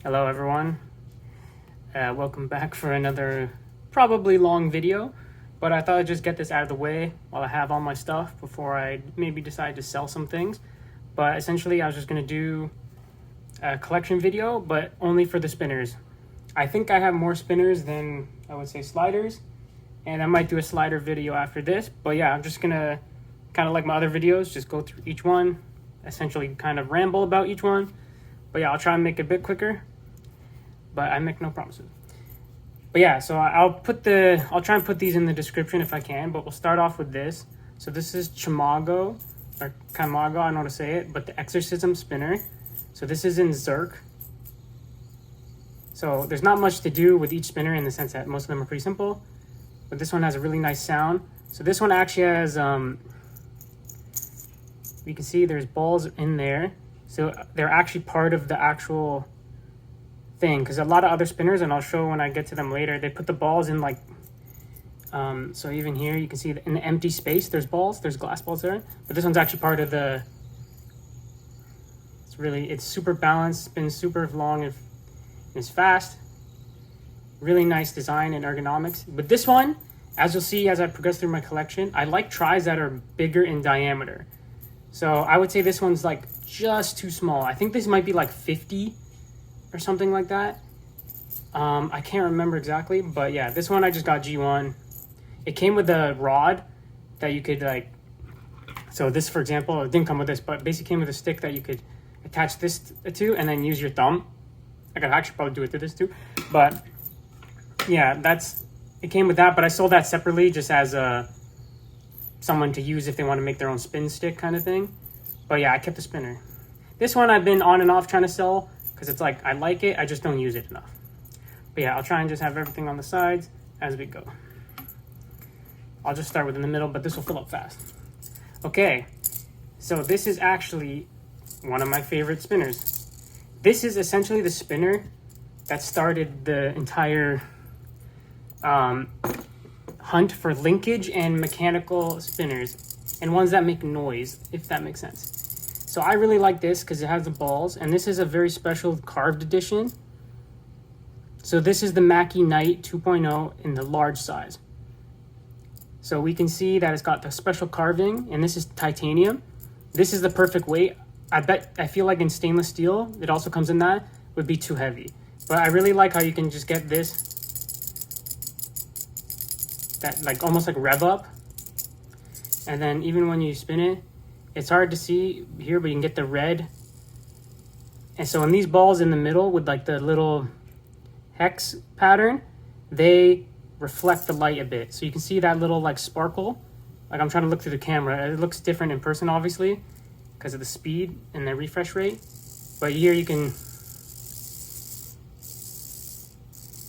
Hello everyone, welcome back for another probably long video, but I thought I'd just get this out of the way while I have all my stuff before I maybe decide to sell some things. But essentially I was just going to do a collection video, but only for the spinners. I think I have more spinners than I would say sliders, and I might do a slider video after this. But yeah, I'm just going to kind of like my other videos, just go through each one, essentially kind of ramble about each one. But yeah, I'll try and make it a bit quicker, but I make no promises. But yeah, so I'll try and put these in the description if I can, but we'll start off with this. So this is Chamago, or Kamago, I don't know how to say it, but the Exorcism Spinner. So this is in Zerk. So there's not much to do with each spinner in the sense that most of them are pretty simple, but this one has a really nice sound. So this one actually has, you can see there's balls in there. So they're actually part of the actual thing, because a lot of other spinners, and I'll show when I get to them later, they put the balls in like, so even here you can see in the empty space there's balls, there's glass balls there, but this one's actually part of the, it's super balanced, spins super long, and it's fast. Really nice design and ergonomics. But this one, as you'll see as I progress through my collection, I like tries that are bigger in diameter. So I would say this one's like just too small. I think this might be like 50 or something like that. I can't remember exactly, but yeah, this one I just got G1. It came with a rod that you could like, so this for example, it didn't come with this, but basically came with a stick that you could attach this to and then use your thumb. I could actually probably do it to this too, but yeah, it came with that, but I sold that separately just as someone to use if they want to make their own spin stick kind of thing. But yeah, I kept the spinner. This one I've been on and off trying to sell because it's like I like it, I just don't use it enough. But yeah, I'll try and just have everything on the sides as we go. I'll just start with in the middle, but this will fill up fast. Okay, so this is actually one of my favorite spinners. This is essentially the spinner that started the entire hunt for linkage and mechanical spinners, and ones that make noise, if that makes sense. So I really like this because it has the balls, and this is a very special carved edition. So this is the Mackie Knight 2.0 in the large size. So we can see that it's got the special carving, and this is titanium. This is the perfect weight. I feel like in stainless steel, it also comes in that, would be too heavy. But I really like how you can just get this, that like almost like rev up. And then even when you spin it, it's hard to see here, but you can get the red. And so in these balls in the middle with like the little hex pattern, they reflect the light a bit. So you can see that little like sparkle. Like I'm trying to look through the camera. It looks different in person, obviously, because of the speed and the refresh rate. But here you can,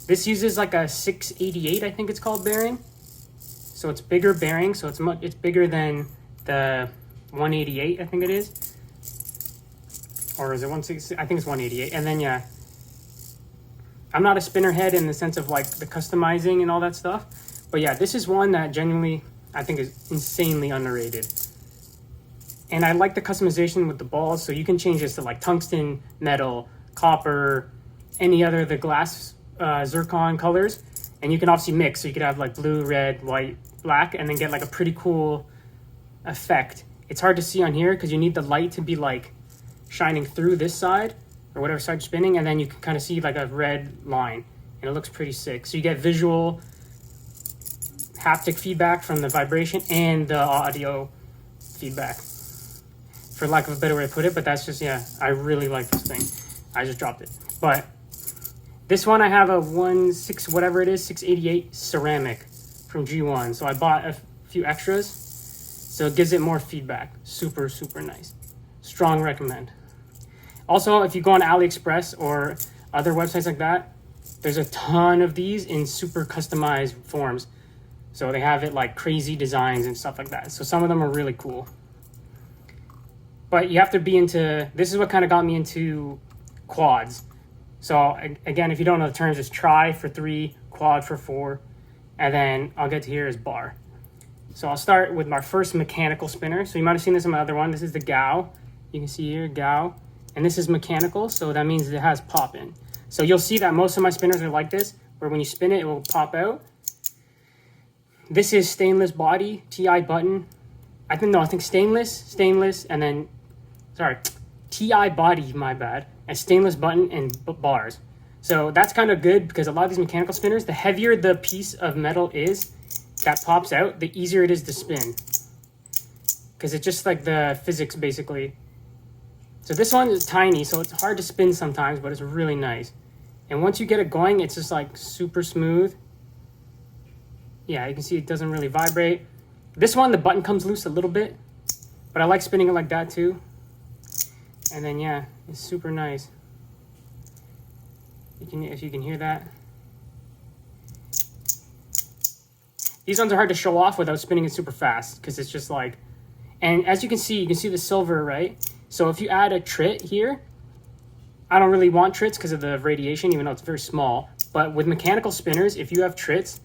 this uses like a 688, I think it's called, bearing. So it's bigger bearing, so it's bigger than the 188, I think it is. Or is it 160? I think it's 188. And then yeah, I'm not a spinner head in the sense of like the customizing and all that stuff. But yeah, this is one that genuinely I think is insanely underrated. And I like the customization with the balls, so you can change this to like tungsten, metal, copper, any other of the glass zircon colors. And you can obviously mix, so you could have like blue, red, white, black, and then get like a pretty cool effect. It's hard to see on here because you need the light to be like shining through this side or whatever side you're spinning, and then you can kind of see like a red line, and it looks pretty sick. So you get visual haptic feedback from the vibration and the audio feedback, for lack of a better way to put it. But that's just, yeah, I really like this thing. I just dropped it. But this one I have a 688 ceramic from G1. So I bought a few extras, so it gives it more feedback. Super, super nice. Strong recommend. Also, if you go on AliExpress or other websites like that, there's a ton of these in super customized forms. So they have it like crazy designs and stuff like that. So some of them are really cool. But you have to be into, this is what kind of got me into quads. So again, if you don't know the terms, it's try for 3, quad for 4, and then I'll get to here is bar. So I'll start with my first mechanical spinner. So you might have seen this in my other one. This is the Gao. You can see here, Gao. And this is mechanical, so that means it has pop in. So you'll see that most of my spinners are like this, where when you spin it, it will pop out. This is stainless body, TI button. I think stainless, and then, sorry, TI body, my bad, and stainless button and bars. So that's kind of good because a lot of these mechanical spinners, the heavier the piece of metal is that pops out, the easier it is to spin. Because it's just like the physics, basically. So this one is tiny, so it's hard to spin sometimes, but it's really nice. And once you get it going, it's just like super smooth. Yeah, you can see it doesn't really vibrate. This one, the button comes loose a little bit, but I like spinning it like that too. And then yeah, it's super nice. If you can hear that. These ones are hard to show off without spinning it super fast because it's just like, and as you can see the silver, right? So if you add a trit here, I don't really want trits because of the radiation, even though it's very small. But with mechanical spinners, if you have trits,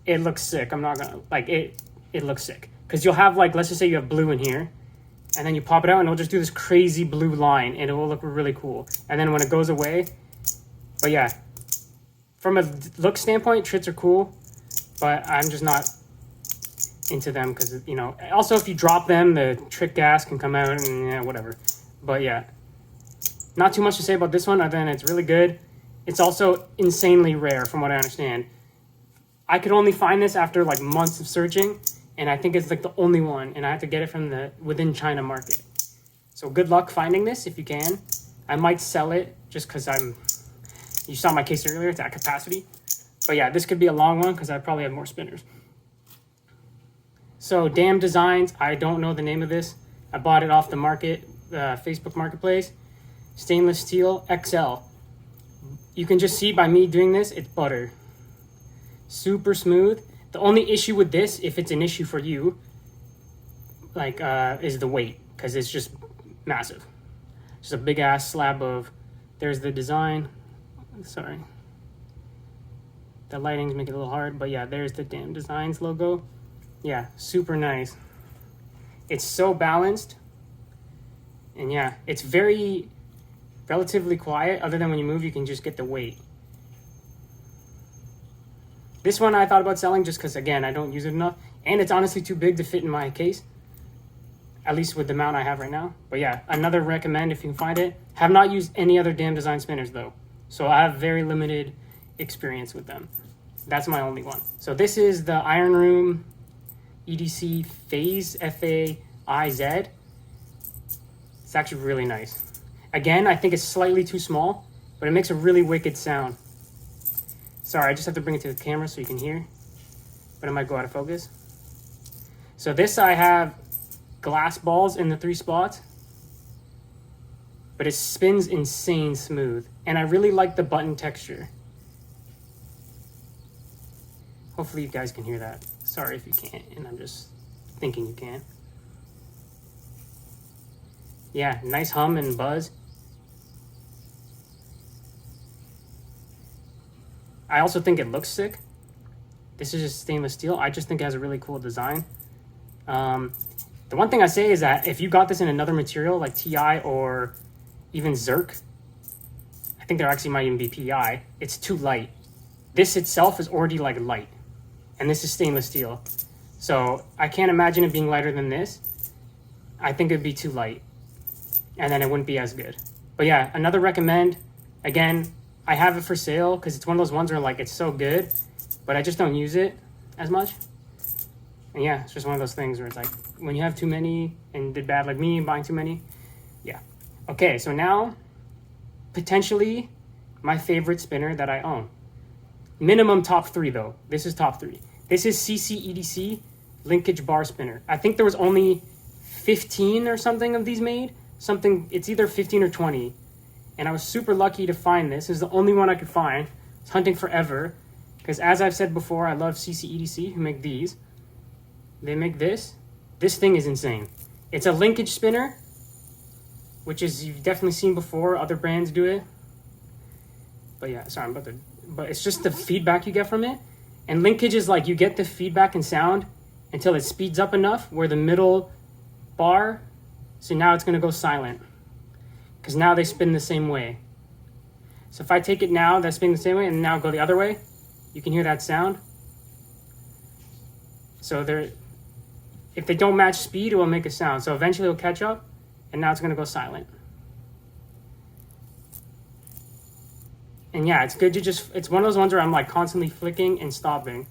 it looks sick. I'm not gonna, like, it looks sick. Because you'll have, like, let's just say you have blue in here, and then you pop it out and it'll just do this crazy blue line, and it will look really cool. And then when it goes away, but yeah, from a look standpoint, trits are cool, but I'm just not into them because, you know, also if you drop them, the trick gas can come out and yeah, whatever. But yeah, not too much to say about this one other than it's really good. It's also insanely rare from what I understand. I could only find this after like months of searching, and I think it's like the only one, and I have to get it from the within China market. So good luck finding this if you can. I might sell it just because you saw my case earlier, it's at capacity. But yeah, this could be a long one because I probably have more spinners. So Damn Designs, I don't know the name of this. I bought it off the market, Facebook Marketplace. Stainless steel XL. You can just see by me doing this, it's butter. Super smooth. The only issue with this, if it's an issue for you, like, is the weight, because it's just massive. Just a big ass slab of, there's the design. Sorry. The lighting's making it a little hard, but yeah, there's the Damn Designs logo. Yeah, super nice. It's so balanced. And yeah, it's very relatively quiet, other than when you move, you can just get the weight. This one I thought about selling just because, again, I don't use it enough. And it's honestly too big to fit in my case. At least with the amount I have right now. But yeah, another recommend if you can find it. Have not used any other Damn Design spinners though. So I have very limited experience with them. That's my only one. So this is the Iron Room EDC Phase, F-A-I-Z. It's actually really nice. Again, I think it's slightly too small, but it makes a really wicked sound. Sorry, I just have to bring it to the camera so you can hear, but it might go out of focus. So this, I have glass balls in the 3 spots, but it spins insane smooth, and I really like the button texture. Hopefully you guys can hear that. Sorry if you can't, and I'm just thinking you can. Yeah, nice hum and buzz. I also think it looks sick. This is just stainless steel. I just think it has a really cool design. The one thing I say is that if you got this in another material like TI or even Zirc, I think there actually might even be PI, it's too light. This itself is already like light, and this is stainless steel. So I can't imagine it being lighter than this. I think it'd be too light, and then it wouldn't be as good. But yeah, another recommend. Again, I have it for sale because it's one of those ones where like it's so good, but I just don't use it as much. And yeah, it's just one of those things where it's like when you have too many and did bad like me buying too many. Yeah. Okay, so now potentially my favorite spinner that I own. Minimum top 3 though. This is top 3. This is CCEDC linkage bar spinner. I think there was only 15 or something of these made. Something, it's either 15 or 20. And I was super lucky to find this. This is the only one I could find. I was hunting forever. Because as I've said before, I love CCEDC who make these. They make this. This thing is insane. It's a linkage spinner, which is, you've definitely seen before. Other brands do it. But yeah, sorry, but it's just the feedback you get from it. And linkage is like you get the feedback and sound until it speeds up enough where the middle bar, so now it's going to go silent. Because now they spin the same way. So if I take it now, that's spinning the same way, and now go the other way, you can hear that sound. So if they don't match speed, it will make a sound. So eventually it'll catch up, and now it's gonna go silent. And yeah, it's good to it's one of those ones where I'm like constantly flicking and stopping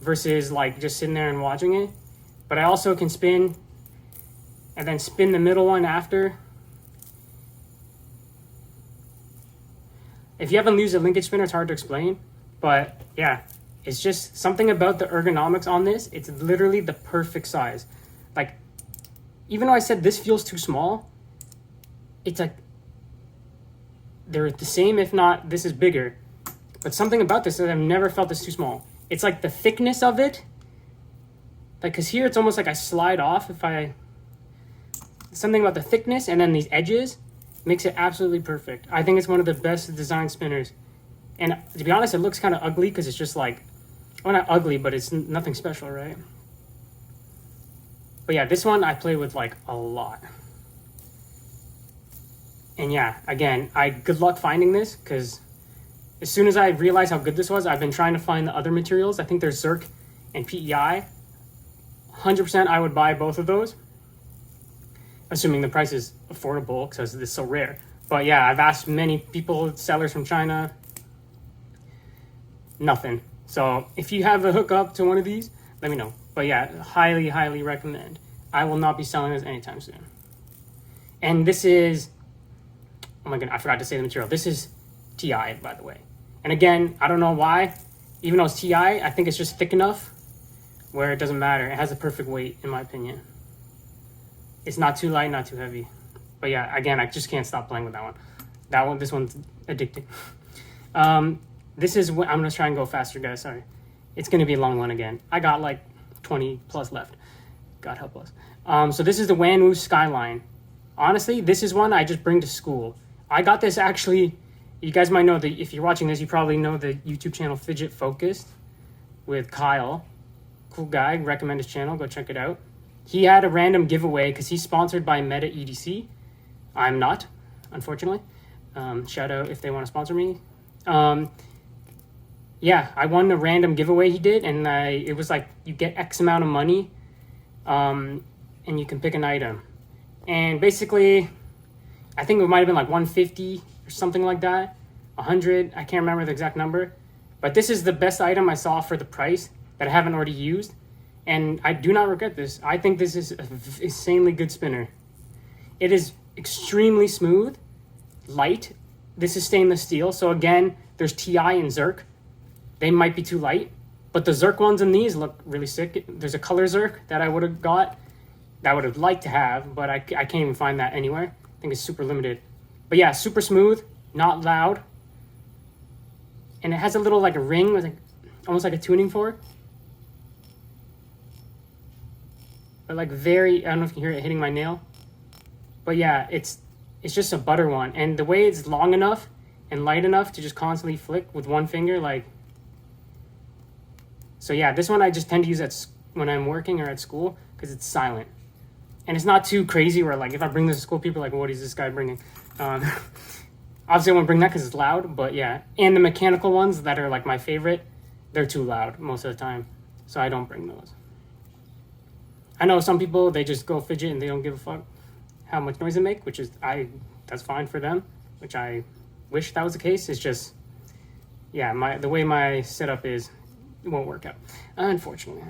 versus like just sitting there and watching it. But I also can spin and then spin the middle one after. If you haven't used a linkage spinner, it's hard to explain. But yeah, it's just something about the ergonomics on this. It's literally the perfect size. Like, even though I said this feels too small, it's like they're the same, if not this is bigger. But something about this that I've never felt this too small. It's like the thickness of it. Like, because here it's almost like I slide off something about the thickness and then these edges makes it absolutely perfect. I think it's one of the best design spinners. And to be honest, it looks kind of ugly because it's just like, well, not ugly, but it's nothing special, right? But yeah, this one I play with like a lot. And yeah, again, good luck finding this, because as soon as I realized how good this was, I've been trying to find the other materials. I think there's Zerk and PEI. 100% I would buy both of those, assuming the price is affordable because it's so rare. But yeah, I've asked many people, sellers from China, nothing. So if you have a hookup to one of these, let me know. But yeah, highly, highly recommend. I will not be selling this anytime soon. And this is, oh my goodness, I forgot to say the material. This is TI, by the way. And again, I don't know why. Even though it's TI, I think it's just thick enough where it doesn't matter. It has the perfect weight, in my opinion. It's not too light, not too heavy. But yeah, again, I just can't stop playing with that one. This one's addicting. This is, I'm gonna try and go faster, guys, sorry. It's gonna be a long one again. I got like 20 plus left. God help us. So this is the Wanwu Skyline. Honestly, this is one I just bring to school. I got this actually, you guys might know that if you're watching this, you probably know the YouTube channel Fidget Focused with Kyle. Cool guy, recommend his channel, go check it out. He had a random giveaway because he's sponsored by Meta EDC. I'm not, unfortunately. Shout out if they want to sponsor me. Yeah, I won a random giveaway he did, and it was like you get X amount of money, and you can pick an item. And basically, I think it might have been like 150 or something like that, 100. I can't remember the exact number, but this is the best item I saw for the price that I haven't already used, and I do not regret this. I think this is an insanely good spinner. It is extremely smooth, light. This is stainless steel, so again, there's TI and Zerk. They might be too light, but the Zerk ones in these look really sick. There's a color Zerk that I would have got, that I would have liked to have, but I can't even find that anywhere. I think it's super limited. But yeah, super smooth, not loud. And it has a little like a ring, with almost like a tuning fork. But like very, I don't know if you can hear it hitting my nail. But yeah, it's just a butter one. And the way it's long enough and light enough to just constantly flick with one finger, like. So yeah, this one I just tend to use when I'm working or at school because it's silent. And it's not too crazy where like if I bring this to school, people are like, what is this guy bringing? Obviously I won't bring that because it's loud, but yeah. And the mechanical ones that are like my favorite, they're too loud most of the time. So I don't bring those. I know some people, they just go fidget and they don't give a fuck how much noise they make, which is, that's fine for them, which I wish that was the case. It's just, yeah, the way my setup is, it won't work out, unfortunately.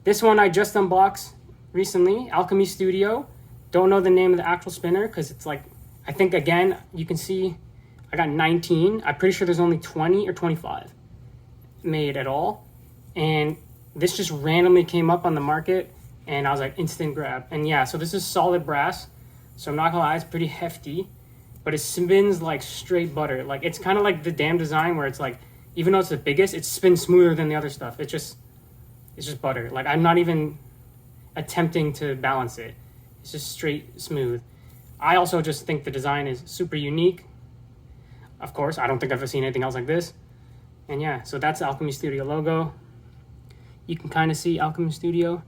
This one I just unboxed recently, Alchemy Studio. Don't know the name of the actual spinner because it's like, I think again, you can see I got 19. I'm pretty sure there's only 20 or 25 made at all. And this just randomly came up on the market and I was like instant grab. And yeah, so this is solid brass. So I'm not gonna lie, it's pretty hefty, but it spins like straight butter. Like it's kind of like the damn design where it's like, even though it's the biggest, it spins smoother than the other stuff. It's just butter. Like I'm not even attempting to balance it. It's just straight smooth. I also just think the design is super unique. Of course, I don't think I've ever seen anything else like this. And yeah, so that's the Alchemy Studio logo. You can kind of see Alchemy Studio.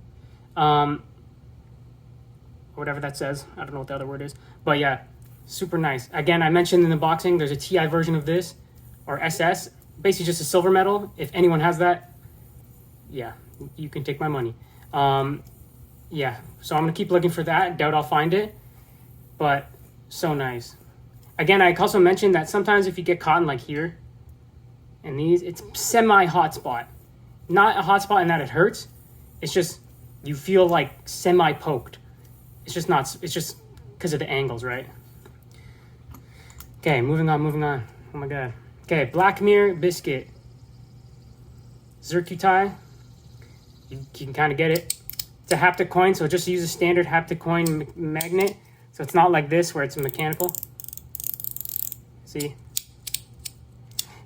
Whatever that says. I don't know what the other word is. But yeah, Super nice. Again, I mentioned in the boxing, there's a TI version of this, or SS, basically just a silver medal. If anyone has that, yeah, you can take my money. Yeah, so I'm gonna keep looking for that. Doubt I'll find it, but so nice. Again, I also mentioned that sometimes if you get caught in like here, and these, it's semi-hot spot. Not a hot spot in that it hurts. It's just, you feel like semi-poked. It's just not, it's just because of the angles, right? Okay, moving on. Oh my god. Okay, Black Mirror Biscuit. Zircuti. You can kind of get it. It's a haptic coin, so just use a standard haptic coin magnet. So it's not like this where it's mechanical. See?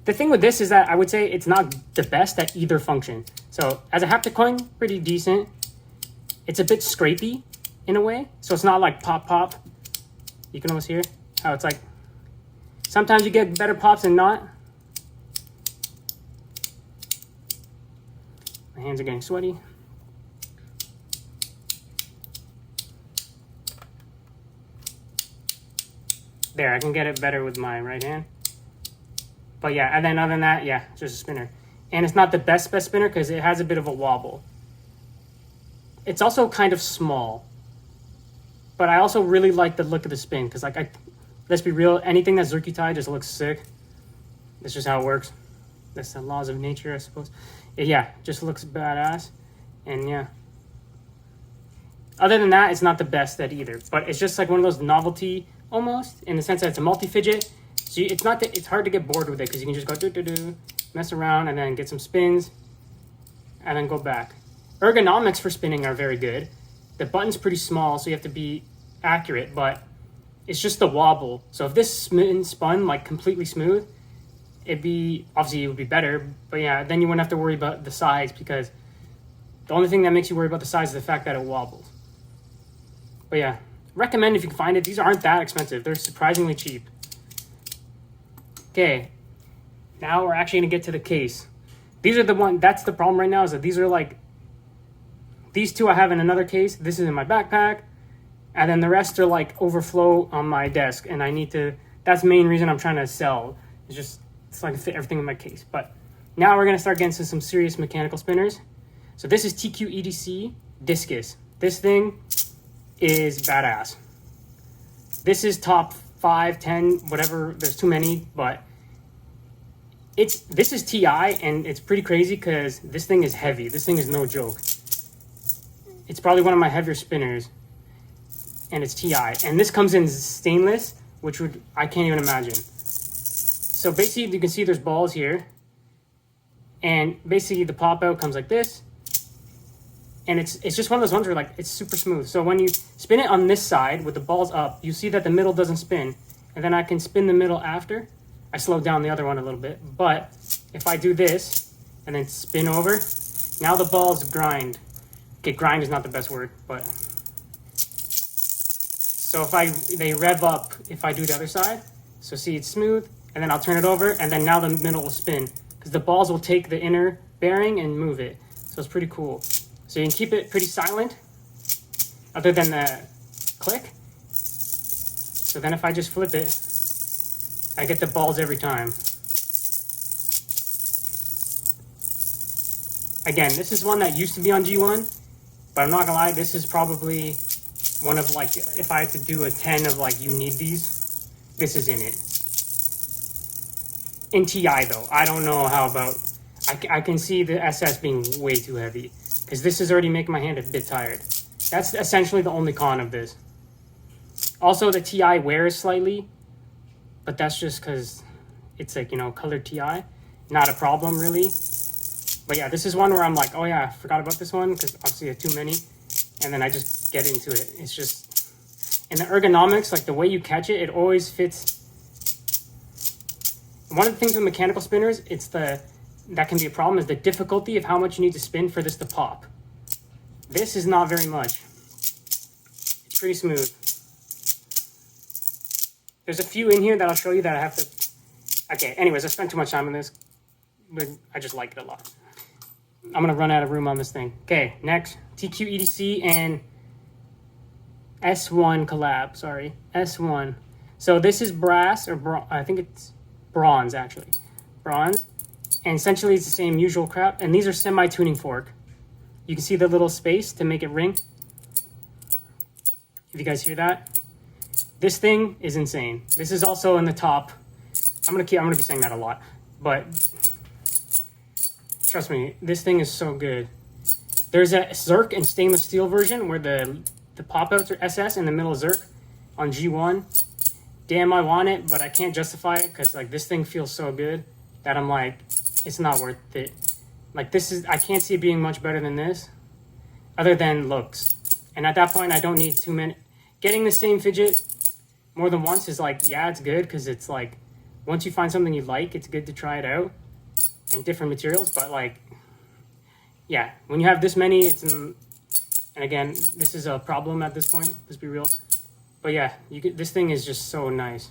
The thing with this is that I would say it's not the best at either function. So as a haptic coin, pretty decent. It's a bit scrapey in a way. So it's not like pop. You can almost hear how it's like, sometimes you get better pops than not. My hands are getting sweaty. There, I can get it better with my right hand. But yeah, and then other than that, yeah, it's just a spinner. And it's not the best spinner because it has a bit of a wobble. It's also kind of small. But I also really like the look of the spin because, like, let's be real, anything that's Zircuti just looks sick. That's just how it works. That's the laws of nature, I suppose. Yeah, just looks badass. And yeah. Other than that, it's not the best at either. But it's just like one of those novelty almost, in the sense that it's a multi-fidget. So it's not that it's hard to get bored with it because you can just go do, mess around, and then get some spins, and then go back. Ergonomics for spinning are very good. The button's pretty small, so you have to be accurate, but it's just the wobble. So if this spun like completely smooth, it would be better. But yeah, then you wouldn't have to worry about the size because the only thing that makes you worry about the size is the fact that it wobbles. But yeah, recommend if you can find it. These aren't that expensive. They're surprisingly cheap. Okay, now we're actually gonna get to the case. These are the one, that's the problem right now, is that these are like, these two I have in another case. This is in my backpack. And then the rest are like overflow on my desk. And I need to, that's the main reason I'm trying to sell. It's just, so I can fit everything in my case. But now we're gonna start getting to some serious mechanical spinners. So this is TQ-EDC Discus. This thing is badass. This is top 5, 10, whatever, there's too many, but this is TI, and it's pretty crazy because this thing is heavy. This thing is no joke. It's probably one of my heavier spinners, and it's TI. And this comes in stainless, which I can't even imagine. So basically, you can see there's balls here, and basically the pop out comes like this, and it's just one of those ones where like it's super smooth. So when you spin it on this side with the balls up, you see that the middle doesn't spin, and then I can spin the middle after. I slowed down the other one a little bit, but if I do this and then spin over, now the balls grind. Okay, grind is not the best word, but so they rev up if I do the other side. So see, it's smooth, and then I'll turn it over, and then now the middle will spin because the balls will take the inner bearing and move it. So it's pretty cool. So you can keep it pretty silent, other than the click. So then if I just flip it, I get the balls every time. Again, this is one that used to be on G1, but I'm not gonna lie, this is probably one of like, if I had to do a 10 of like, you need these, this is in it. In TI though, I don't know how about, I can see the SS being way too heavy, because this is already making my hand a bit tired. That's essentially the only con of this. Also, the TI wears slightly, but that's just because it's like, you know, colored TI. Not a problem, really. But yeah, this is one where I'm like, oh yeah, I forgot about this one, because obviously I have too many. And then I just get into it. It's just, and the ergonomics, like the way you catch it, it always fits. One of the things with mechanical spinners, that can be a problem, is the difficulty of how much you need to spin for this to pop. This is not very much. It's pretty smooth. There's a few in here that I'll show you that I have to... Okay, anyways, I spent too much time on this, but I just like it a lot. I'm going to run out of room on this thing. Okay, next, TQ-EDC and S1 collab, sorry, S1. So this is brass, or I think it's bronze actually. Bronze. And essentially it's the same usual crap. And these are semi-tuning fork. You can see the little space to make it ring. If you guys hear that. This thing is insane. This is also in the top. I'm gonna be saying that a lot. But trust me, this thing is so good. There's a Zerk and stainless steel version where the pop-outs are SS and the middle is Zerk on G1. Damn, I want it, but I can't justify it because like this thing feels so good that I'm like, it's not worth it. Like this is, I can't see it being much better than this, other than looks. And at that point, I don't need too many. Getting the same fidget more than once is like, yeah, it's good because it's like, once you find something you like, it's good to try it out in different materials. But like, yeah, when you have this many, and again, this is a problem at this point. Let's be real. But yeah, this thing is just so nice.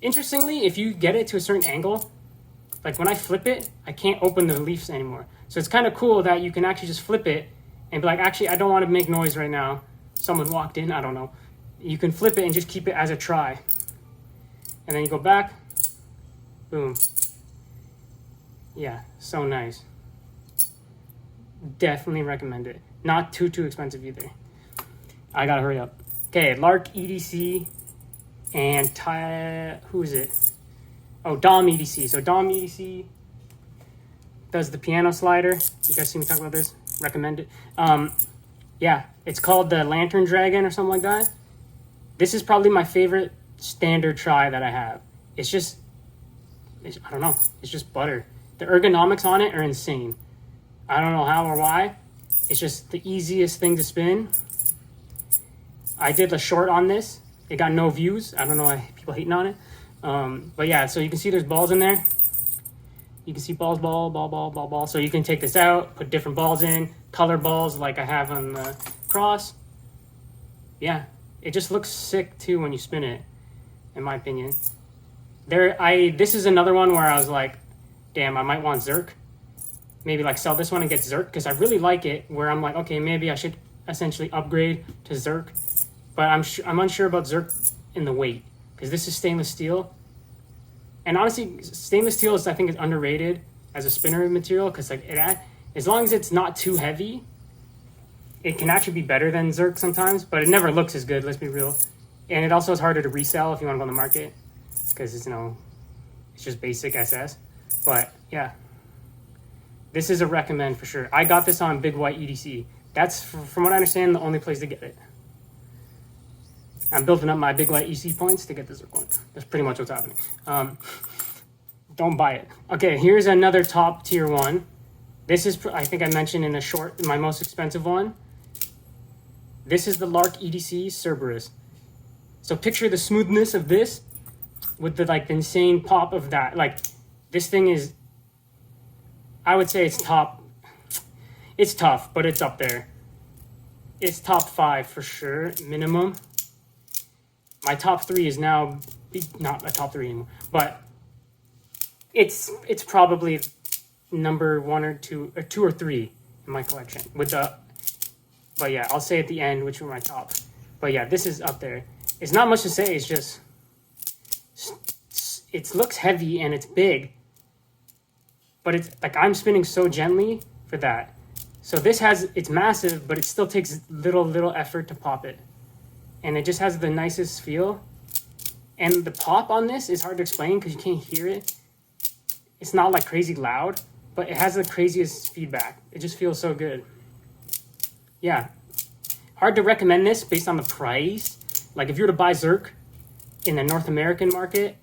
Interestingly, if you get it to a certain angle, like when I flip it, I can't open the leaves anymore. So it's kind of cool that you can actually just flip it and be like, actually, I don't want to make noise right now. Someone walked in, I don't know. You can flip it and just keep it as a try. And then you go back, boom. Yeah, so nice. Definitely recommend it. Not too expensive either. I gotta hurry up. Okay, Lark EDC and who is it? Oh, Dom EDC. So Dom EDC does the piano slider. You guys see me talk about this? Recommend it. Yeah, it's called the Lantern Dragon or something like that. This is probably my favorite standard try that I have. I don't know. It's just butter. The ergonomics on it are insane. I don't know how or why. It's just the easiest thing to spin. I did a short on this. It got no views. I don't know why people hating on it. But yeah, so you can see there's balls in there. You can see balls, ball. So you can take this out, put different balls in, color balls like I have on the cross. Yeah, it just looks sick too when you spin it, in my opinion. This is another one where I was like, damn, I might want Zerk. Maybe like sell this one and get Zerk because I really like it. Where I'm like, okay, maybe I should essentially upgrade to Zerk, but I'm unsure about Zerk in the weight because this is stainless steel. And honestly, stainless steel I think is underrated as a spinner material because like as long as it's not too heavy, it can actually be better than Zerk sometimes, but it never looks as good. Let's be real. And it also is harder to resell if you want to go on the market because it's it's just basic SS. But yeah, this is a recommend for sure. I got this on Big White EDC. That's, from what I understand, the only place to get it. I'm building up my Big White EDC points to get this one. That's pretty much what's happening. Don't buy it. Okay, here's another top tier one. This is, I think I mentioned in a short, my most expensive one. This is the Lark EDC Cerberus. So picture the smoothness of this with the like insane pop of that. Like this thing is, I would say it's top. It's tough, but it's up there. It's top 5 for sure, minimum. My top 3 is now not a top 3 anymore, but it's probably number 1 or 2 or 3 in my collection. But yeah, I'll say at the end which were my top. But yeah, this is up there. It's not much to say. It's just it looks heavy and it's big, but it's like I'm spinning so gently for that. So it's massive, but it still takes little effort to pop it. And it just has the nicest feel. And the pop on this is hard to explain because you can't hear it. It's not like crazy loud, but it has the craziest feedback. It just feels so good. Yeah. Hard to recommend this based on the price. Like if you were to buy Zerk in the North American market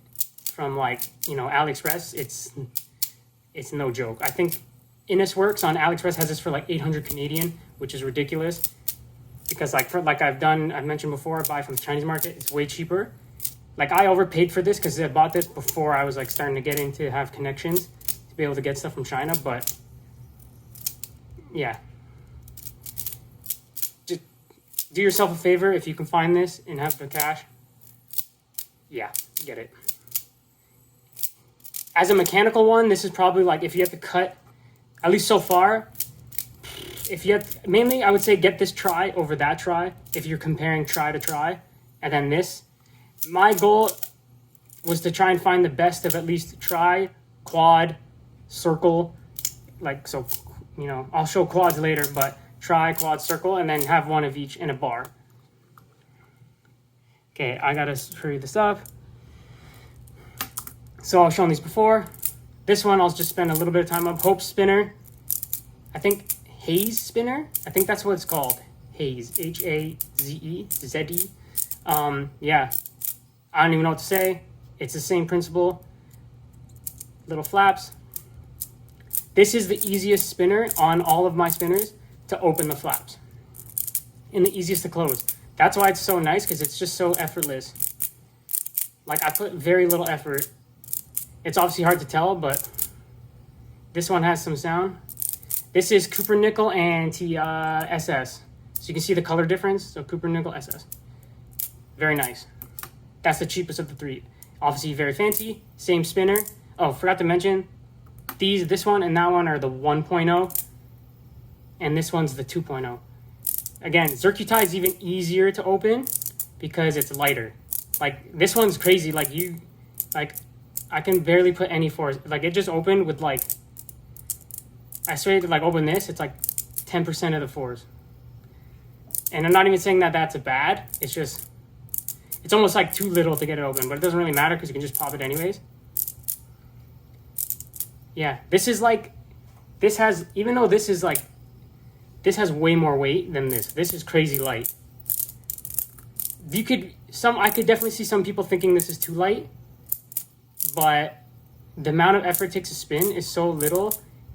from like, AliExpress, it's no joke. I think Innisworks on AliExpress has this for like 800 Canadian, which is ridiculous. Because like I've mentioned before, I buy from the Chinese market. It's way cheaper. Like I overpaid for this because I bought this before I was like starting to get into have connections to be able to get stuff from China. But yeah, just do yourself a favor if you can find this and have the cash. Yeah, get it. As a mechanical one, this is probably like if you have to cut, at least so far. If you have, mainly I would say get this try over that try if you're comparing try to try, and then this. My goal was to try and find the best of at least tri, quad, circle, like, so, you know, I'll show quads later, but tri, quad, circle, and then have one of each in a bar. Okay, I gotta hurry this up. So I've shown these before. This one I'll just spend a little bit of time on. Hope Spinner. I think Haze Spinner. I think that's what it's called. Haze. H-A-Z-E. Z-E. Yeah. I don't even know what to say. It's the same principle. Little flaps. This is the easiest spinner on all of my spinners to open the flaps. And the easiest to close. That's why it's so nice, because it's just so effortless. Like, I put very little effort. It's obviously hard to tell, but this one has some sound. This is Cooper Nickel and SS. So you can see the color difference. So Cooper Nickel SS. Very nice. That's the cheapest of the three. Obviously very fancy. Same spinner. Oh, forgot to mention, this one and that one are the 1.0. And this one's the 2.0. Again, Zircuti is even easier to open because it's lighter. Like, this one's crazy. Like, I can barely put any force. Like, it just opened with, like, I swear to, like, open this, it's like 10% of the force. And I'm not even saying that that's bad. It's just, it's almost like too little to get it open, but it doesn't really matter because you can just pop it anyways. Yeah, this is like, this has, even though this is like, this has way more weight than this. This is crazy light. I could definitely see some people thinking this is too light, but the amount of effort it takes to spin is so little,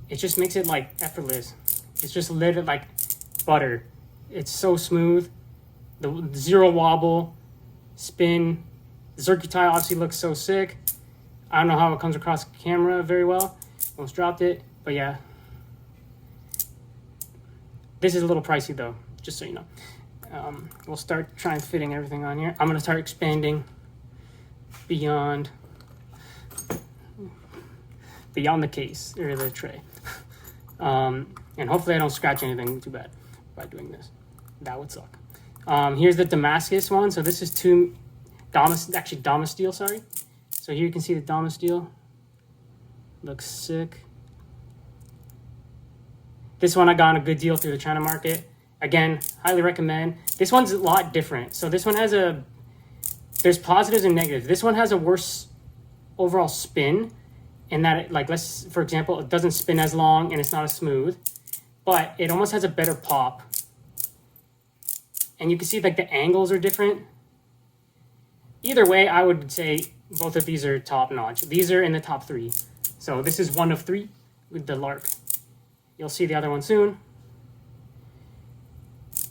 it just makes it like effortless. It's just lit like butter. It's so smooth. The zero wobble, spin. The Zircuti obviously looks so sick. I don't know how it comes across camera very well. Almost dropped it, but yeah. This is a little pricey though, just so you know. We'll start trying fitting everything on here. I'm gonna start expanding beyond the case or the tray. And hopefully I don't scratch anything too bad by doing this. That would suck. Here's the Damascus one. So this is Damasteel, sorry. So here you can see the Damasteel. Looks sick. This one I got on a good deal through the China market. Again, highly recommend. This one's a lot different. So this one has there's positives and negatives. This one has a worse overall spin, in that it, like, for example, it doesn't spin as long and it's not as smooth, but it almost has a better pop. And you can see like the angles are different. Either way, I would say both of these are top notch. These are in the top 3. So this is one of 3 with the Lark. You'll see the other one soon.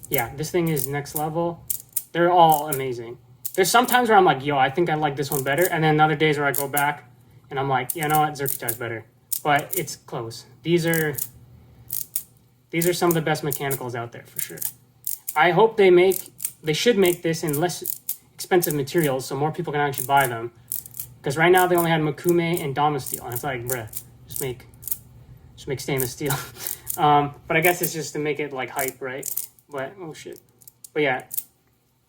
Yeah, this thing is next level. They're all amazing. There's some times where I'm like, yo, I think I like this one better. And then other days where I go back and I'm like, you know what, Zircuti is better. But it's close. These are some of the best mechanicals out there for sure. I hope they should make this in less expensive materials so more people can actually buy them. Because right now they only had Makume and Damasteel. And it's like, bruh, just make stainless steel. But I guess it's just to make it like hype, right? But, oh shit. But yeah,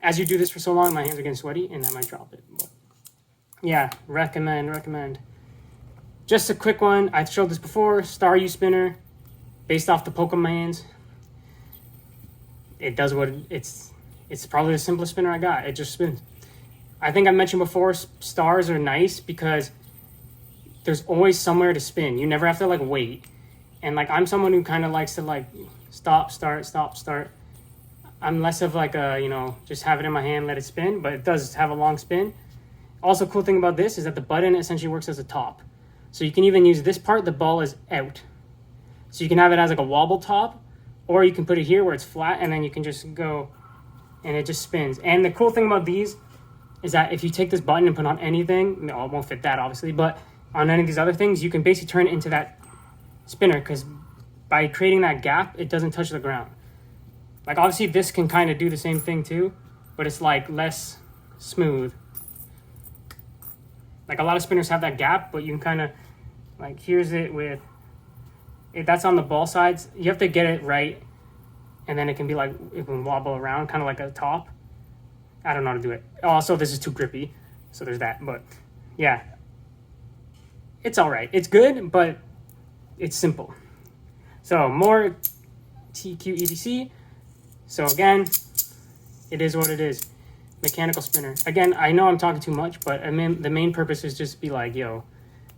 as you do this for so long, my hands are getting sweaty and I might drop it. But yeah, recommend. Just a quick one. I've showed this before. Star U Spinner, based off the Pokemans. It does what it's probably the simplest spinner I got. It just spins. I think I mentioned before, stars are nice because there's always somewhere to spin. You never have to like wait. And like, I'm someone who kind of likes to like stop, start. I'm less of like a, you know, just have it in my hand, let it spin, but it does have a long spin. Also, cool thing about this is that the button essentially works as a top. So you can even use this part, the ball is out. So you can have it as like a wobble top, or you can put it here where it's flat and then you can just go and it just spins. And the cool thing about these is that if you take this button and put on anything, no, it won't fit that obviously, but on any of these other things, you can basically turn it into that spinner because by creating that gap, it doesn't touch the ground. Like obviously this can kind of do the same thing too, but it's like less smooth. Like a lot of spinners have that gap, but you can kind of, like here's it with, that's on the ball sides. You have to get it right, and then it can be like, it can wobble around, kind of like a top. I don't know how to do it. Also, this is too grippy, so there's that. But yeah, it's all right. It's good, but it's simple. So more TQ-EDC. So again, it is what it is. Mechanical spinner. Again, I know I'm talking too much, but I mean, the main purpose is just be like, yo,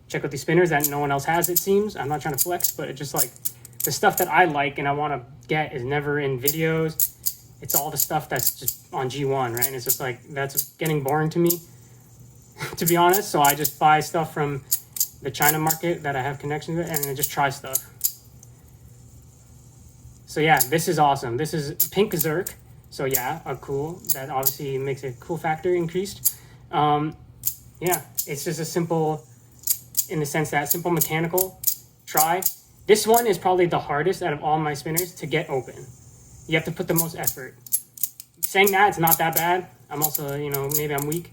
check out these spinners that no one else has, it seems. I'm not trying to flex, but it's just like the stuff that I like and I want to get is never in videos. It's all the stuff that's just on G1, right? And it's just like, that's getting boring to me, to be honest. So I just buy stuff from the China market that I have connections with, and I just try stuff. So yeah, this is awesome. This is pink Zerk. So yeah, cool. That obviously makes a cool factor increased. Yeah, it's just a simple, in the sense that simple mechanical try. This one is probably the hardest out of all my spinners to get open. You have to put the most effort. Saying that, it's not that bad. I'm also, you know, maybe I'm weak.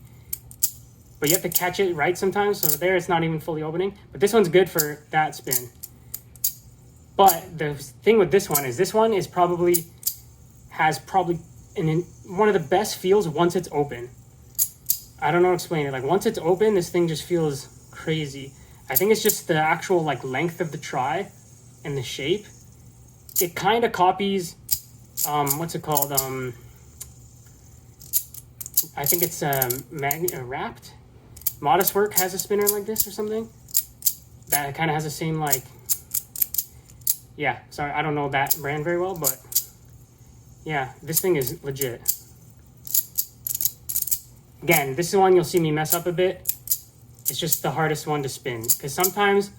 But you have to catch it right sometimes. So there, it's not even fully opening. But this one's good for that spin. But the thing with this one is probably, has probably one of the best feels once it's open. I don't know how to explain it. Like once it's open, this thing just feels crazy. I think it's just the actual like length of the try and the shape. It kind of copies, what's it called? I think it's Wrapped. Modest Work has a spinner like this or something. That kind of has the same like, yeah, sorry, I don't know that brand very well, but yeah, this thing is legit. Again, this is one you'll see me mess up a bit. It's just the hardest one to spin because sometimes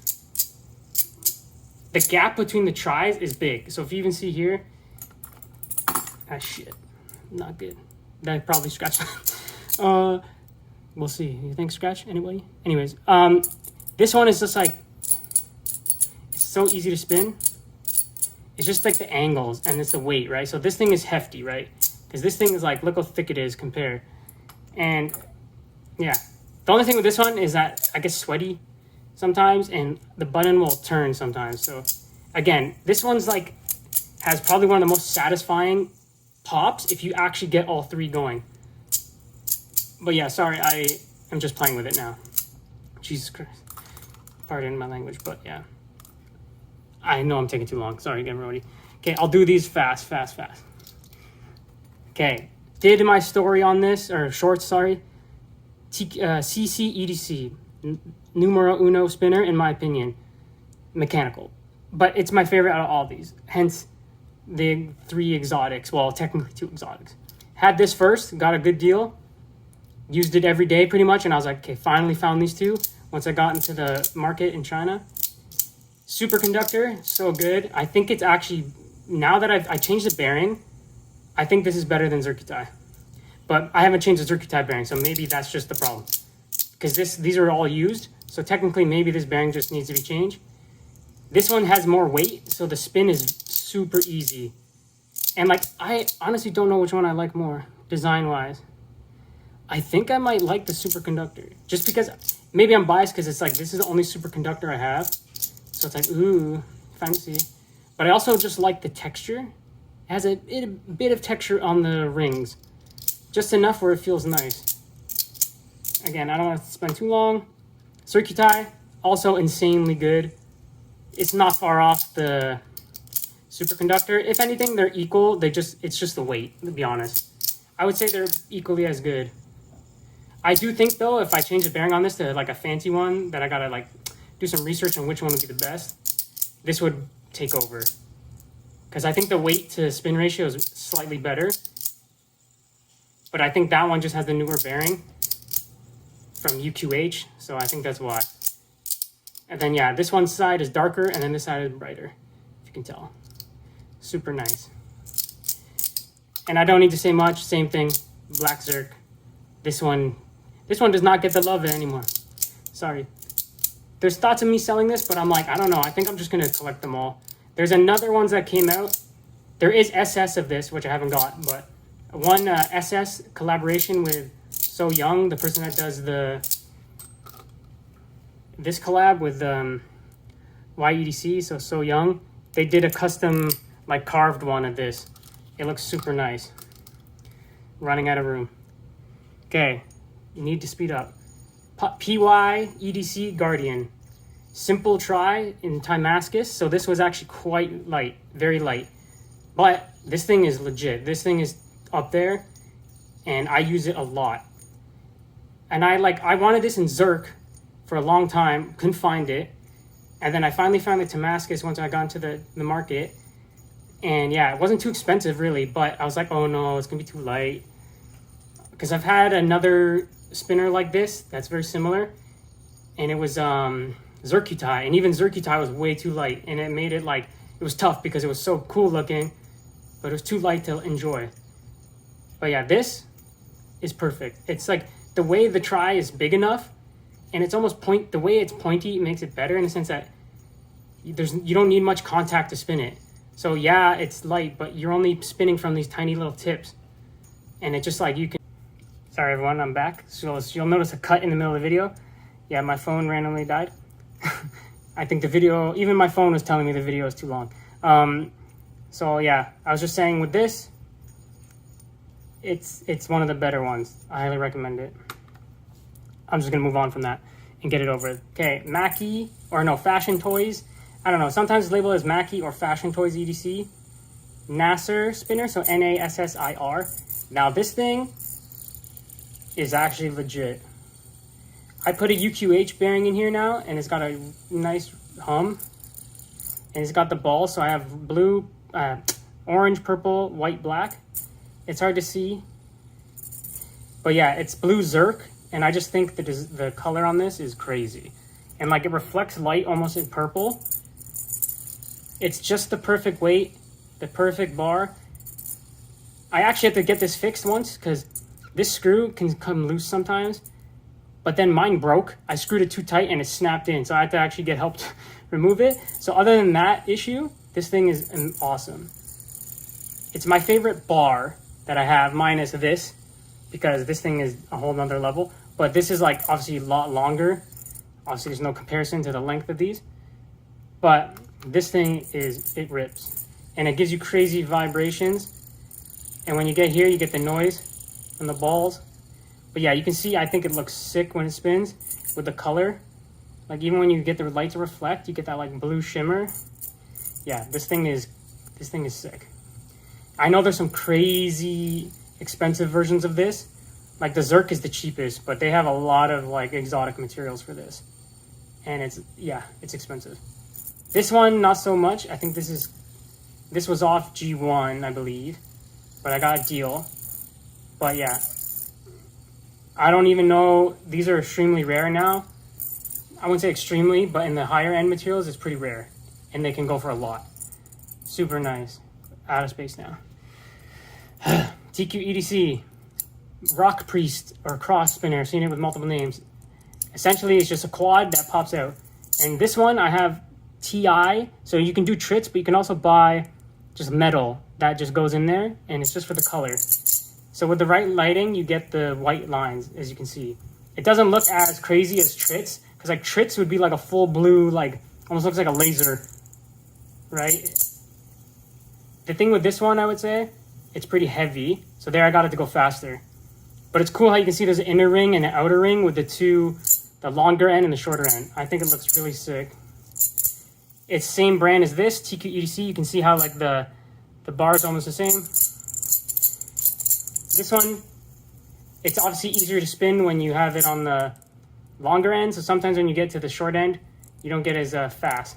the gap between the tries is big. So if you even see here, ah shit, not good. That probably scratched. We'll see. You think scratch? Anybody? Anyways, this one is just like, it's so easy to spin. It's just like the angles and it's the weight, right? So this thing is hefty, right? Because this thing is like, look how thick it is compared. And yeah, the only thing with this one is that I get sweaty sometimes and the button will turn sometimes. So again, this one's like, has probably one of the most satisfying pops if you actually get all three going. But yeah, sorry, I am just playing with it now. Jesus Christ. Pardon my language, but yeah. I know I'm taking too long. Sorry, everybody. Okay, I'll do these fast. Okay, did my story on this, or shorts, sorry. CC-EDC, numero uno spinner, in my opinion. Mechanical. But it's my favorite out of all these. Hence, the 3 exotics. Well, technically 2 exotics. Had this first, got a good deal. Used it every day pretty much, and I was like, okay, finally found these 2 once I got into the market in China. Superconductor, so good. I think it's actually, now that I changed the bearing, I think this is better than Zerkutai. But I haven't changed the Zerkutai bearing, so maybe that's just the problem. Because these are all used, so technically maybe this bearing just needs to be changed. This one has more weight, so the spin is super easy. And like, I honestly don't know which one I like more, design-wise. I think I might like the superconductor, just because maybe I'm biased because it's like, this is the only superconductor I have. So it's like, ooh, fancy. But I also just like the texture. It has a bit of texture on the rings. Just enough where it feels nice. Again, I don't want to spend too long. Zerkutai, also insanely good. It's not far off the superconductor. If anything, they're equal. It's just the weight, to be honest. I would say they're equally as good. I do think, though, if I change the bearing on this to like a fancy one, that I gotta like do some research on which one would be the best, this would take over. Because I think the weight to spin ratio is slightly better. But I think that one just has the newer bearing from UQH, so I think that's why. And then yeah, this one side is darker and then this side is brighter, if you can tell. Super nice. And I don't need to say much, same thing, Black Zerk. This one does not get the love anymore. Sorry. There's thoughts of me selling this, but I'm like, I don't know. I think I'm just going to collect them all. There's another ones that came out. There is SS of this, which I haven't got, but one SS collaboration with So Young, the person that does this collab with YEDC, So Young. They did a custom, like carved one of this. It looks super nice. Running out of room. Okay, you need to speed up. PY EDC Guardian. Simple try in Timascus. So this was actually quite light, very light. But this thing is legit. This thing is up there, and I use it a lot. And I wanted this in Zerk for a long time, couldn't find it. And then I finally found the Timascus once I got into the market. And yeah, it wasn't too expensive really, but I was like, oh no, it's gonna be too light. Because I've had another spinner like this that's very similar, and it was Zerkutai, and even Zerkutai was way too light, and it made it like, it was tough because it was so cool looking, but it was too light to enjoy. But yeah, this is perfect. It's like the way the try is big enough, and it's almost the way it's pointy makes it better in the sense that you don't need much contact to spin it. So yeah, it's light, but you're only spinning from these tiny little tips, and it's just like you can. Sorry everyone, I'm back. So you'll notice a cut in the middle of the video. Yeah, my phone randomly died. I think the video, even my phone was telling me the video is too long. So yeah, I was just saying with this, it's one of the better ones. I highly recommend it. I'm just gonna move on from that and get it over with. Okay, Mackie, or no, Fashion Toys. I don't know, sometimes it's labeled as Mackie or Fashion Toys EDC. Nassir spinner, so Nassir. Now this thing is actually legit. I put a UQH bearing in here now, and it's got a nice hum, and it's got the ball, so I have blue, orange, purple, white, black. It's hard to see, but yeah, it's blue Zerk, and I just think that the color on this is crazy, and like it reflects light almost in purple. It's just the perfect weight, the perfect bar. I actually had to get this fixed once because this screw can come loose sometimes, but then mine broke. I screwed it too tight and it snapped in, so I had to actually get help to remove it. So other than that issue, this thing is awesome. It's my favorite bar that I have, minus this, because this thing is a whole nother level. But this is like obviously a lot longer. Obviously there's no comparison to the length of these, but this thing it rips, and it gives you crazy vibrations. And when you get here, you get the noise from the balls. But yeah, you can see, I think it looks sick when it spins with the color. Like even when you get the light to reflect, you get that like blue shimmer. Yeah, this thing is sick. I know there's some crazy expensive versions of this. Like the Zerk is the cheapest, but they have a lot of like exotic materials for this. And it's expensive. This one, not so much. I think this was off G1, I believe, but I got a deal. But yeah, I don't even know. These are extremely rare now. I wouldn't say extremely, but in the higher end materials, it's pretty rare, and they can go for a lot. Super nice. Out of space now. TQ EDC, Rock Priest or Cross Spinner. I've seen it with multiple names. Essentially, it's just a quad that pops out. And this one, I have TI, so you can do trits, but you can also buy just metal that just goes in there, and it's just for the color. So with the right lighting, you get the white lines, as you can see. It doesn't look as crazy as trits, because like trits would be like a full blue, like almost looks like a laser, right? The thing with this one, I would say, it's pretty heavy. So there I got it to go faster. But it's cool how you can see there's an inner ring and an outer ring with the longer end and the shorter end. I think it looks really sick. It's same brand as this, TQ EDC. You can see how like the bar is almost the same. This one, it's obviously easier to spin when you have it on the longer end. So sometimes when you get to the short end, you don't get as fast.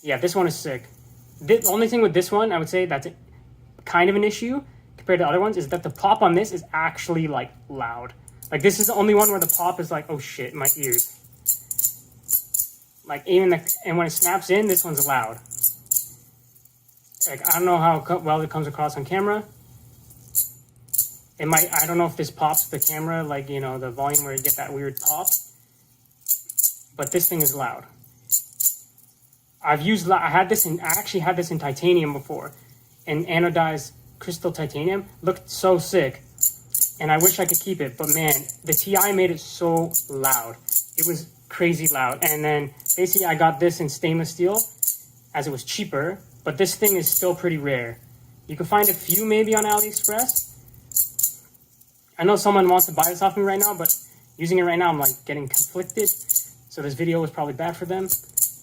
Yeah, this one is sick. The only thing with this one, I would say that's kind of an issue compared to other ones, is that the pop on this is actually like loud. Like this is the only one where the pop is like, oh shit, my ears. Like even and when it snaps in, this one's loud. Like I don't know how well it comes across on camera. It might, I don't know if this pops the camera, like, you know, the volume where you get that weird pop. But this thing is loud. I actually had this in titanium before. And anodized crystal titanium. Looked so sick. And I wish I could keep it. But man, the TI made it so loud. It was crazy loud. And then basically I got this in stainless steel as it was cheaper. But this thing is still pretty rare. You can find a few maybe on AliExpress. I know someone wants to buy this off me right now, but using it right now, I'm like getting conflicted. So this video was probably bad for them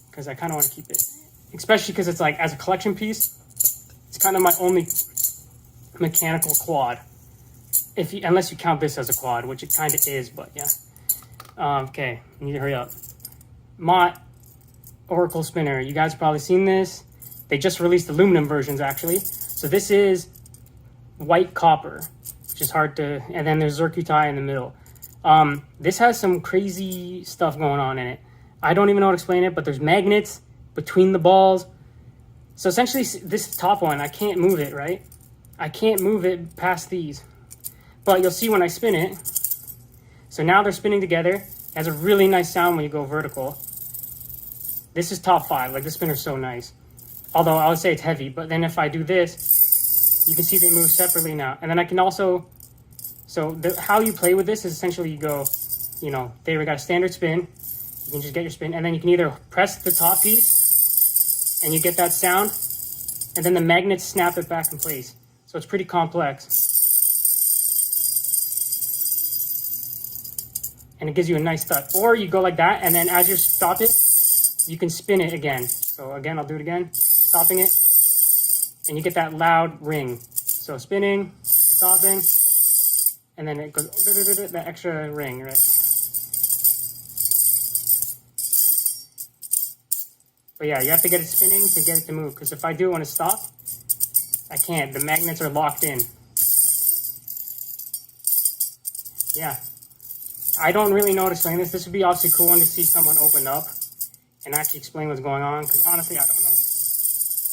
because I kind of want to keep it, especially because it's like as a collection piece, it's kind of my only mechanical quad. Unless you count this as a quad, which it kind of is, but yeah. Okay, I need to hurry up. Mott Oracle Spinner. You guys have probably seen this. They just released aluminum versions actually. So this is white copper, which is hard to, and then there's Zircuti in the middle. This has some crazy stuff going on in it. I don't even know how to explain it, but there's magnets between the balls. So essentially this top one, I can't move it, right? I can't move it past these. But you'll see when I spin it. So now they're spinning together. It has a really nice sound when you go vertical. This is top 5. Like, this spinner's so nice. Although I would say it's heavy. But then if I do this, you can see they move separately now. And then I can also... So how you play with this is essentially you go, you know, there we got a standard spin. You can just get your spin. And then you can either press the top piece and you get that sound. And then the magnets snap it back in place. So it's pretty complex. And it gives you a nice thud. Or you go like that, and then as you stop it, you can spin it again. So again, I'll do it again, stopping it, and you get that loud ring. So spinning, stopping, and then it goes, that extra ring, right? But yeah, you have to get it spinning to get it to move, because if I do it when it stops, I can't. The magnets are locked in. Yeah. I don't really know how to explain this. This would be obviously a cool one to see someone open up and actually explain what's going on, because honestly, I don't know.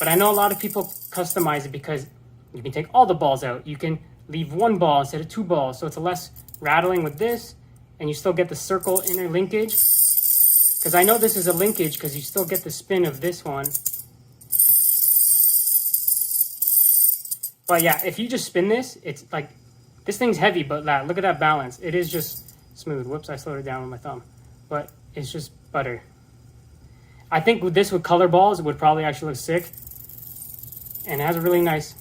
But I know a lot of people customize it because you can take all the balls out. You can leave one ball instead of 2 balls, so it's less rattling with this, and you still get the circle inner linkage. Because I know this is a linkage because you still get the spin of this one. But yeah, if you just spin this, it's like, this thing's heavy, but look at that balance. It is just smooth. Whoops, I slowed it down with my thumb. But it's just butter. I think with this, with color balls, it would probably actually look sick. And it has a really nice...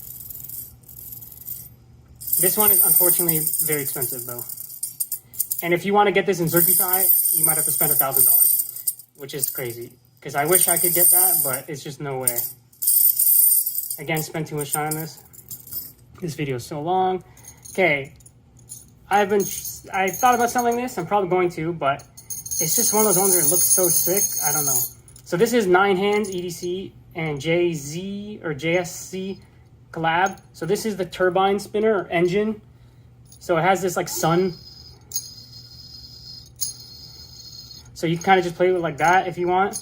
This one is unfortunately very expensive though. And if you want to get this in Zircuti, you might have to spend $1,000. Which is crazy. Because I wish I could get that, but it's just no way. Again, spend too much time on this. This video is so long. Okay. I thought about selling this. I'm probably going to, but it's just one of those ones where it looks so sick. I don't know. So this is 9 hands EDC and JZ or JSC collab. So this is the turbine spinner or engine. So it has this like sun. So you can kind of just play with it like that if you want.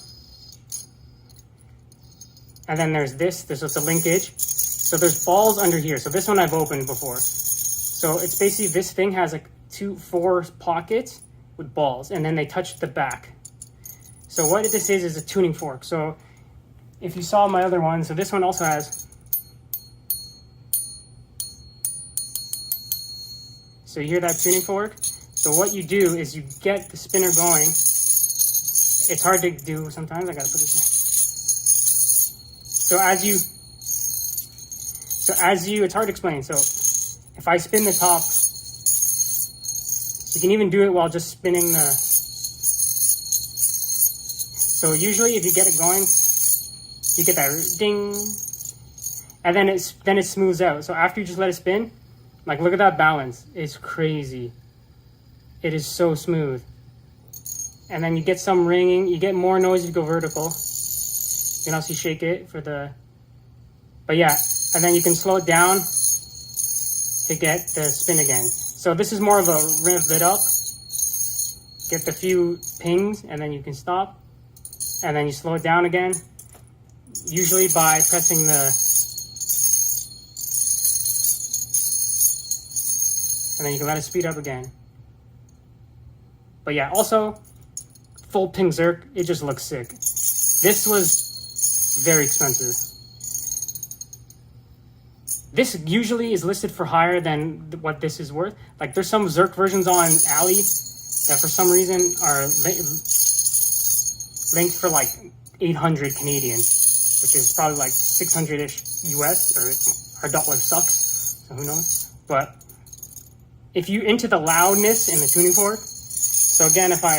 And then there's this is the linkage. So there's balls under here. So this one I've opened before. So it's basically, this thing has like 4 pockets with balls, and then they touch the back. So what this is a tuning fork. So if you saw my other one, so this one also has, so you hear that tuning fork? So what you do is you get the spinner going. It's hard to do sometimes. I gotta put this in. So it's hard to explain. So if I spin the top, you can even do it while just spinning the... So usually if you get it going, you get that ding, and then it smooths out. So after you just let it spin, like look at that balance. It's crazy. It is so smooth. And then you get some ringing. You get more noise if you go vertical. You can also shake it for the... But yeah, and then you can slow it down to get the spin again. So this is more of a rev it up. Get the few pings, and then you can stop. And then you slow it down again. Usually by pressing the... And then you can let it speed up again. But yeah, also, full ping Zerk, it just looks sick. This was very expensive. This usually is listed for higher than what this is worth. Like there's some Zerk versions on Ali that for some reason are linked for like 800 Canadian, which is probably like 600-ish US or our dollar sucks, so who knows. But if you into the loudness in the tuning fork, so again, if I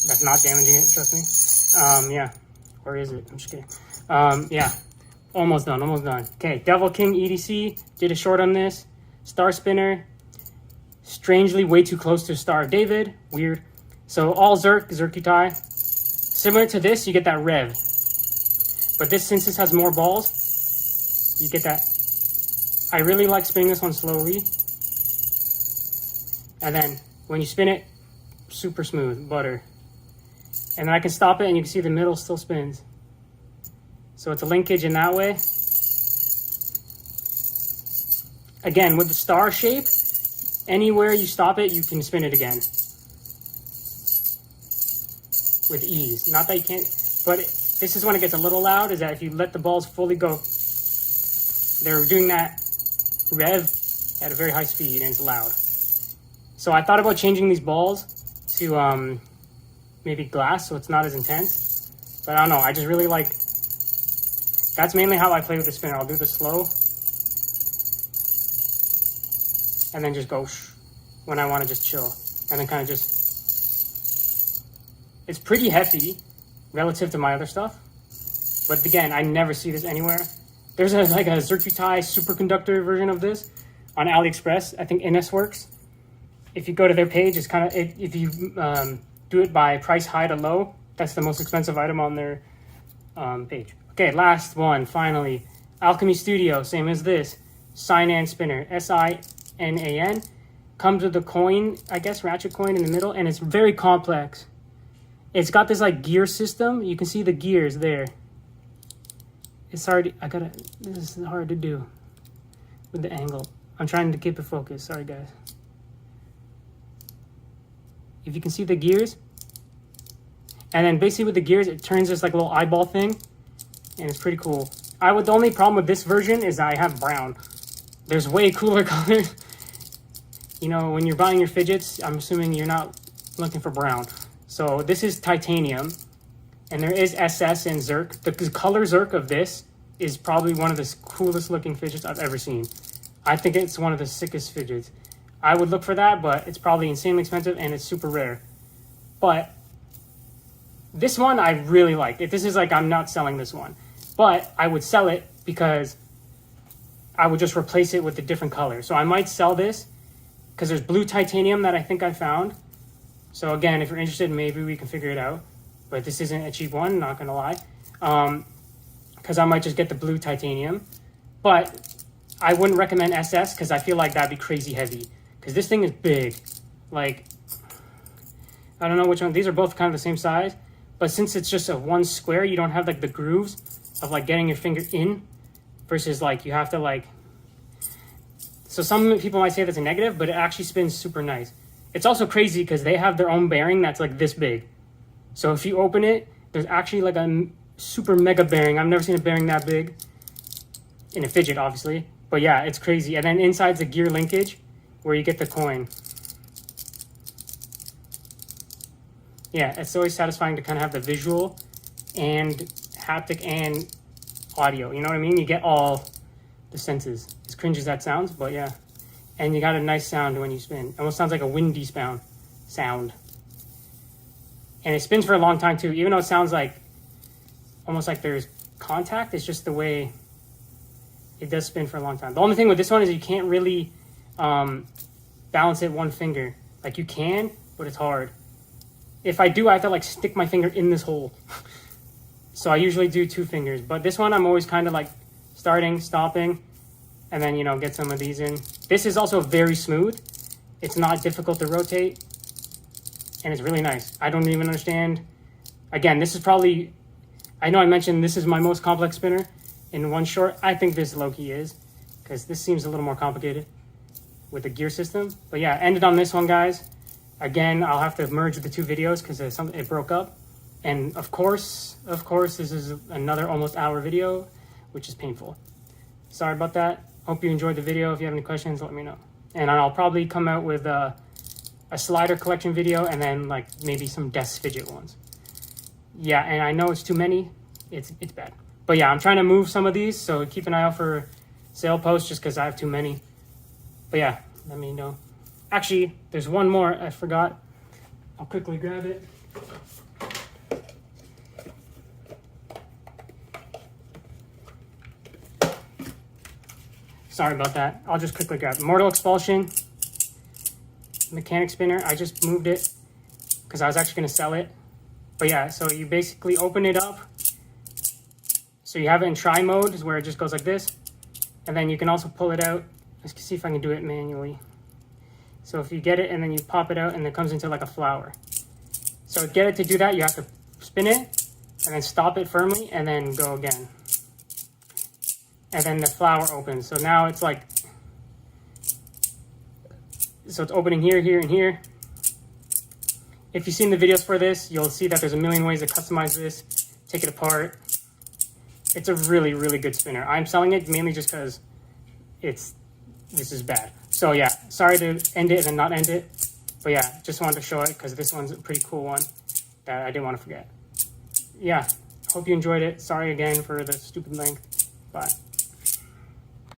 that's not damaging it, trust me. Yeah, or is it? I'm just kidding. Yeah, almost done, almost done. Okay, Devil King EDC, did a short on this. Star Spinner, strangely way too close to Star of David, weird. So all Zerkutai. Similar to this, you get that rev. But this, since this has more balls, you get that. I really like spinning this one slowly. And then when you spin it, super smooth, butter. And then I can stop it and you can see the middle still spins. So it's a linkage in that way. Again, with the star shape, anywhere you stop it, you can spin it again. With ease. Not that you can't, but this is when it gets a little loud, is that if you let the balls fully go, they're doing that rev at a very high speed and it's loud. So I thought about changing these balls to maybe glass so it's not as intense. But I don't know, I just really like, that's mainly how I play with the spinner. I'll do the slow and then just go when I want to just chill. And then kind of just, it's pretty hefty relative to my other stuff. But again, I never see this anywhere. There's like a Zerkutai superconductor version of this on AliExpress. I think Ines works. If you go to their page, it's kind of, if you do it by price high to low, that's the most expensive item on their page. Okay, last one, finally. Alchemy Studio, same as this. Sinan Spinner, S-I-N-A-N. Comes with a coin, I guess, ratchet coin in the middle, and it's very complex. It's got this like gear system. You can see the gears there. It's hard, this is hard to do with the angle. I'm trying to keep it focused, sorry guys. If you can see the gears, and then basically with the gears, it turns this like little eyeball thing, and it's pretty cool. The only problem with this version is I have brown. There's way cooler colors. You know, when you're buying your fidgets, I'm assuming you're not looking for brown. So this is titanium, and there is SS and Zerk. The color Zerk of this is probably one of the coolest looking fidgets I've ever seen. I think it's one of the sickest fidgets. I would look for that, but it's probably insanely expensive and it's super rare. But this one I really like. If this is like, I'm not selling this one, but I would sell it because I would just replace it with a different color. So I might sell this because there's blue titanium that I think I found. So again, if you're interested, maybe we can figure it out. But this isn't a cheap one, not gonna lie. Because I might just get the blue titanium. But I wouldn't recommend SS because I feel like that'd be crazy heavy. Because this thing is big. Like, I don't know which one. These are both kind of the same size. But since it's just a one square, you don't have like the grooves of like getting your finger in. Versus like you have to like. So some people might say that's a negative, but it actually spins super nice. It's also crazy because they have their own bearing that's like this big. So if you open it, there's actually like a super mega bearing. I've never seen a bearing that big. In a fidget, obviously. But yeah, it's crazy. And then inside's the gear linkage where you get the coin. Yeah, it's always satisfying to kind of have the visual and haptic and audio. You know what I mean? You get all the senses. As cringe as that sounds, but yeah. And you got a nice sound when you spin. It almost sounds like a windy sound. And it spins for a long time too, even though it sounds like almost like there's contact. It's just the way it does spin for a long time. The only thing with this one is you can't really balance it one finger. Like you can, but it's hard. If I do, I have to like stick my finger in this hole. So I usually do two fingers. But this one I'm always kind of like starting, stopping, and then, you know, get some of these in. This is also very smooth. It's not difficult to rotate. And it's really nice. I don't even understand. Again, this is probably, I know I mentioned this is my most complex spinner in one short. I think this low-key is, because this seems a little more complicated with the gear system. But yeah, ended on this one, guys. Again, I'll have to merge the two videos because it broke up. And of course, this is another almost hour video, which is painful. Sorry about that. Hope you enjoyed the video. If you have any questions, let me know. And I'll probably come out with a slider collection video, and then like maybe some desk fidget ones. Yeah, and I know it's too many. It's bad. But yeah, I'm trying to move some of these, so keep an eye out for sale posts just because I have too many. But yeah, let me know. Actually, there's one more I forgot. I'll quickly grab it. Sorry about that. I'll just quickly grab it. Mortal Expulsion mechanic spinner. I just moved it because I was actually going to sell it. But yeah, so you basically open it up. So you have it in try mode, where it just goes like this. And then you can also pull it out. Let's see if I can do it manually. So if you get it and then you pop it out and it comes into like a flower. So to get it to do that, you have to spin it and then stop it firmly and then go again. And then the flower opens. So now it's like, so it's opening here, here, and here. If you've seen the videos for this, you'll see that there's a million ways to customize this, take it apart. It's a really, really good spinner. I'm selling it mainly just because this is bad. So yeah, sorry to end it and then not end it. But yeah, just wanted to show it because this one's a pretty cool one that I didn't want to forget. Yeah, hope you enjoyed it. Sorry again for the stupid length. Bye.